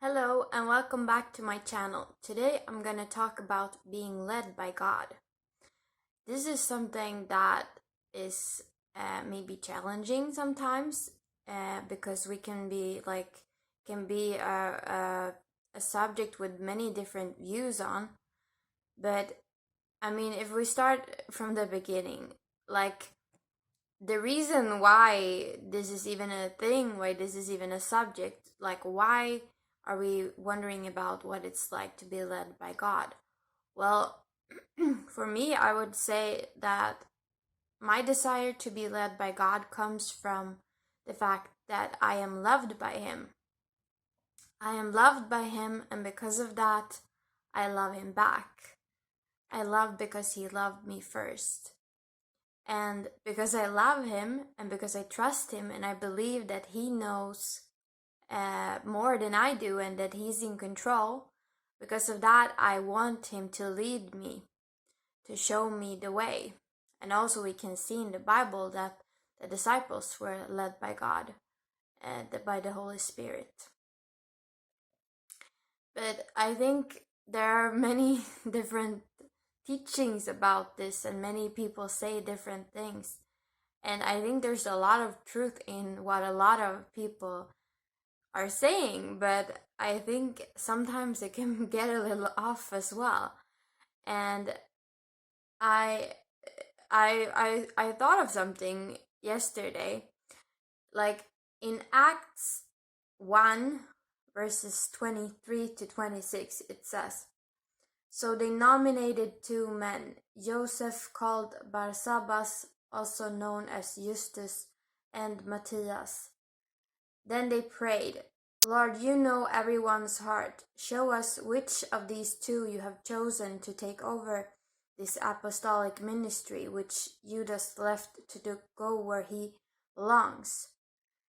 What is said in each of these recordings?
Hello and welcome back to my channel. Today I'm gonna talk about being led by God. This is something that is maybe challenging sometimes because we can be a subject with many different views on. But I mean, if we start from the beginning, like the reason why this is even a thing, why this is even a subject, like why are we wondering about what it's like to be led by God? Well, for me, I would say that my desire to be led by God comes from the fact that I am loved by Him. I am loved by Him, and because of that, I love Him back. I love because He loved me first. And because I love Him and because I trust Him and I believe that He knows more than I do and that He's in control, because of that, I want Him to lead me, to show me the way. And also, we can see in the Bible that the disciples were led by God and by the Holy Spirit. But I think there are many different teachings about this, and many people say different things. And I think there's a lot of truth in what a lot of people are saying, but I think sometimes it can get a little off as well. And I I thought of something yesterday, like in Acts 1 verses 23 to 26, it says, "So they nominated two men, Joseph called Barsabbas, also known as Justus, and Matthias. Then they prayed, 'Lord, you know everyone's heart. Show us which of these two you have chosen to take over this apostolic ministry, which Judas left to go where he belongs.'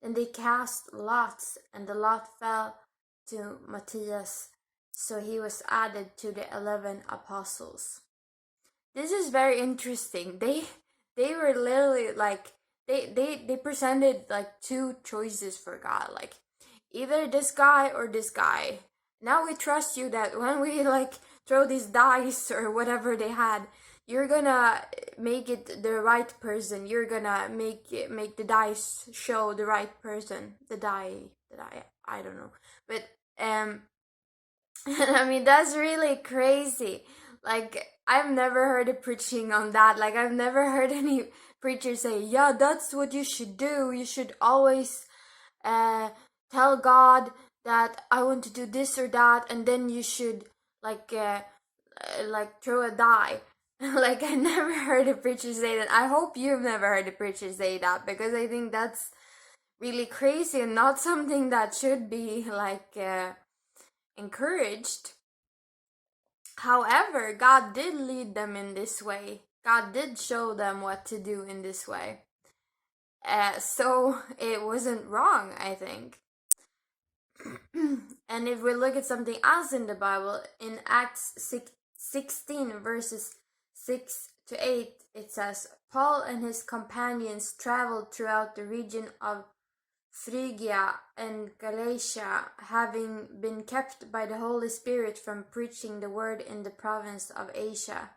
Then they cast lots, and the lot fell to Matthias, so he was added to the 11 apostles." This is very interesting. They were literally like they presented like two choices for God, like either this guy or this guy. Now we trust you that when we like throw these dice or whatever they had, you're gonna make it the right person. You're gonna make the dice show the right person. The die I don't know. But I mean, that's really crazy. Like, I've never heard a preaching on that. Like, I've never heard any preacher say, "Yeah, that's what you should do. You should always uh, tell God that I want to do this or that, and then you should like like throw a die." Like, I never heard a preacher say that. I hope you've never heard a preacher say that, because I think that's really crazy and not something that should be like encouraged. However, God did lead them in this way. God did show them what to do in this way. So it wasn't wrong, I think. And if we look at something else in the Bible, in Acts 16 verses 6 to 8, it says, "Paul and his companions traveled throughout the region of Phrygia and Galatia, having been kept by the Holy Spirit from preaching the word in the province of Asia.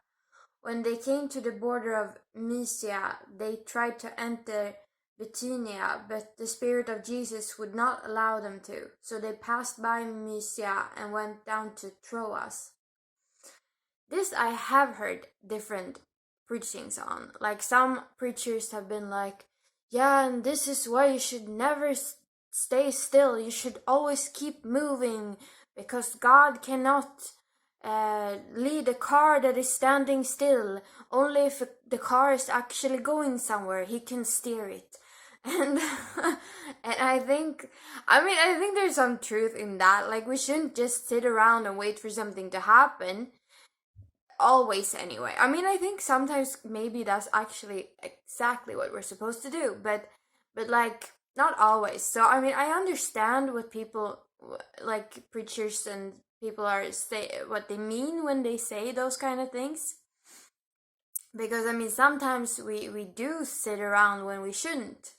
When they came to the border of Mysia, they tried to enter Bithynia, but the Spirit of Jesus would not allow them to. So they passed by Mysia and went down to Troas." This I have heard different preachings on. Like, some preachers have been like, "Yeah, and this is why you should never stay still. You should always keep moving, because God cannot lead a car that is standing still. Only if the car is actually going somewhere, He can steer it." And and I think there's some truth in that. Like, we shouldn't just sit around and wait for something to happen always anyway. I mean, I think sometimes maybe that's actually exactly what we're supposed to do, but like not always. So I mean, I understand what people like preachers and people are say what they mean when they say those kind of things. Because I mean, sometimes we do sit around when we shouldn't.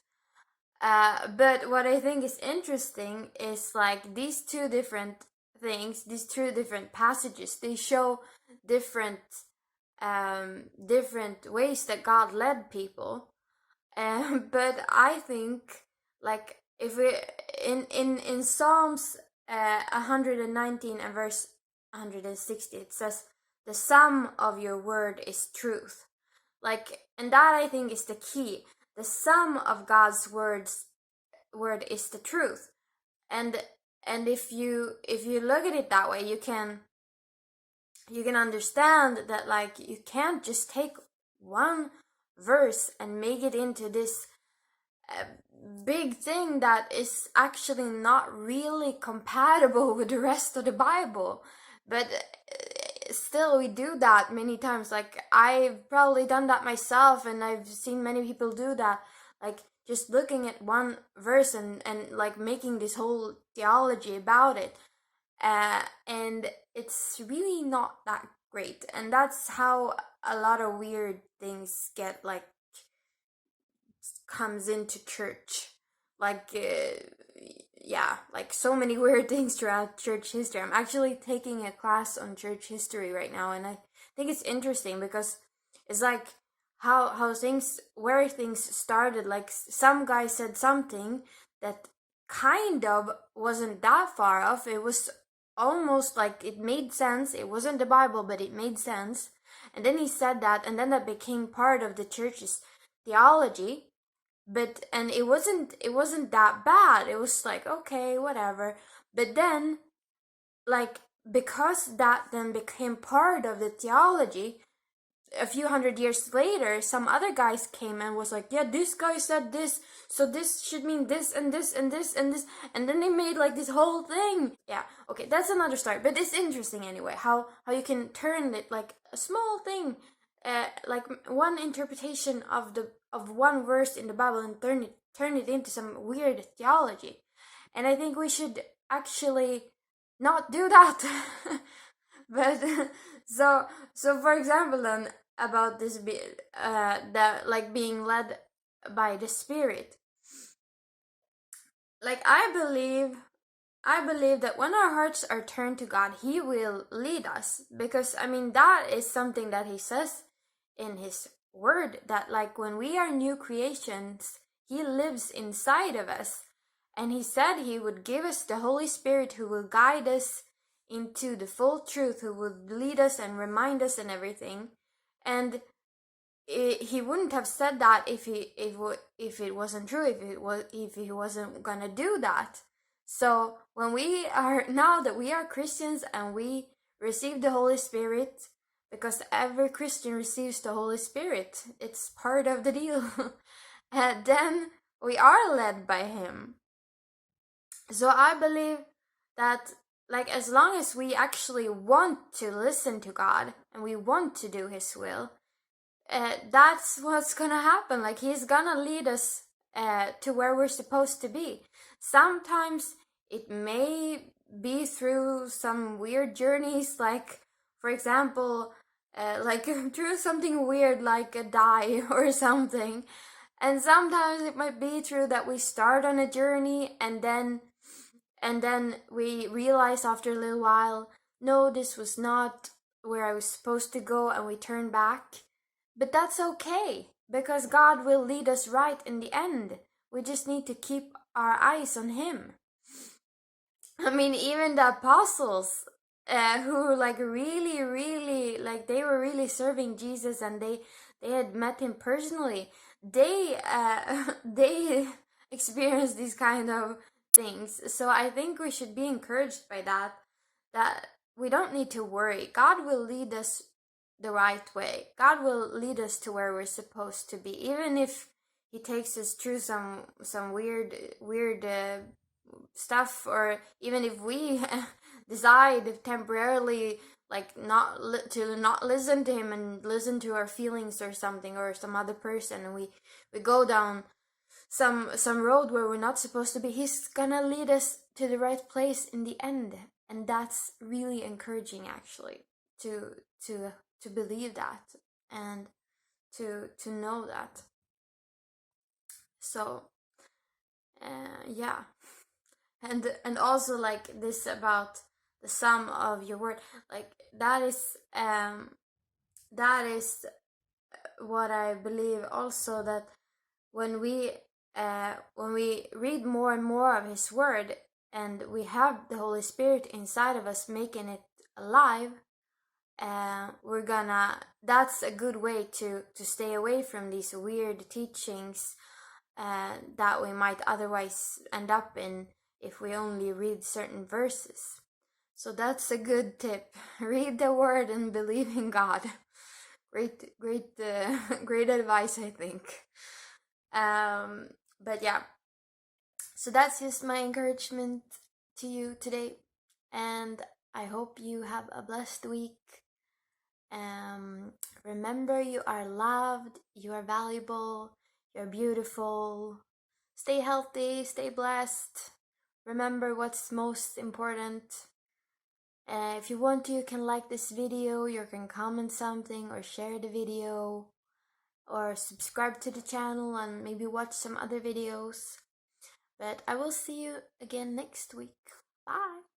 But what I think is interesting is like these two different things, these two different passages, they show different different ways that God led people. But I think like if we in Psalms 119 and verse 160, it says the sum of your word is truth. Like, and that I think is the key. The sum of God's word is the truth. And if you look at it that way, you can understand that like you can't just take one verse and make it into this uh, big thing that is actually not really compatible with the rest of the Bible. But still, we do that many times. Like, I've probably done that myself, and I've seen many people do that. Like, just looking at one verse and like making this whole theology about it. And it's really not that great. And that's how a lot of weird things get like comes into church. Like, yeah, like so many weird things throughout church history. I'm actually taking a class on church history right now, and I think it's interesting because it's like how things, where things started. Like, some guy said something that kind of wasn't that far off. It was almost like it made sense. It wasn't the Bible, but it made sense. And then he said that, and then that became part of the church's theology. But and it wasn't that bad. It was like, okay, whatever. But then, like, because that then became part of the theology, a few hundred years later, some other guys came and was like, yeah, this guy said this, so this should mean this and this and this and this. And then they made like this whole thing. Yeah, okay, that's another story, but it's interesting anyway how you can turn it like a small thing, like one interpretation of one verse in the Bible, and turn it into some weird theology. And I think we should actually not do that. But so for example, then, about this that like being led by the Spirit. Like, I believe that when our hearts are turned to God, He will lead us. Because, I mean, that is something that He says in His Word, that, like, when we are new creations, He lives inside of us. And He said He would give us the Holy Spirit who will guide us into the full truth, who will lead us and remind us and everything. And he wouldn't have said that if it wasn't true, if he wasn't gonna do that. So when we are, now that we are Christians and we receive the Holy Spirit, because every Christian receives the Holy Spirit, it's part of the deal. And then we are led by Him. So I believe that, like, as long as we actually want to listen to God and we want to do His will, that's what's gonna happen. Like, He's gonna lead us to where we're supposed to be. Sometimes it may be through some weird journeys, like, for example, like through something weird like a die or something. And sometimes it might be true that we start on a journey, and then we realize after a little while, no, this was not where I was supposed to go, and we turn back. But that's okay, because God will lead us right in the end. We just need to keep our eyes on Him. I mean, even the apostles, who like really, really, like, they were really serving Jesus, and they had met Him personally. They experienced these kind of things. So I think we should be encouraged by that. That we don't need to worry. God will lead us the right way. God will lead us to where we're supposed to be, even if He takes us through some weird stuff, or even if we decide temporarily, like, to not listen to Him and listen to our feelings or something, or some other person, and we go down some road where we're not supposed to be. He's gonna lead us to the right place in the end. And that's really encouraging, actually, to to to believe that, and to know that. So Yeah, and also like this about the sum of your word, like that is what I believe also, that when we read more and more of his word, and we have the Holy Spirit inside of us making it alive, we're gonna that's a good way to stay away from these weird teachings that we might otherwise end up in if we only read certain verses. So that's a good tip. Read the word and believe in God. Great advice, I think. But yeah, so that's just my encouragement to you today, and I hope you have a blessed week. Um, Remember, you are loved, you are valuable, you're beautiful. Stay healthy, stay blessed. Remember what's most important. If you want to, you can like this video, you can comment something or share the video, or subscribe to the channel and maybe watch some other videos. But I will see you again next week. Bye!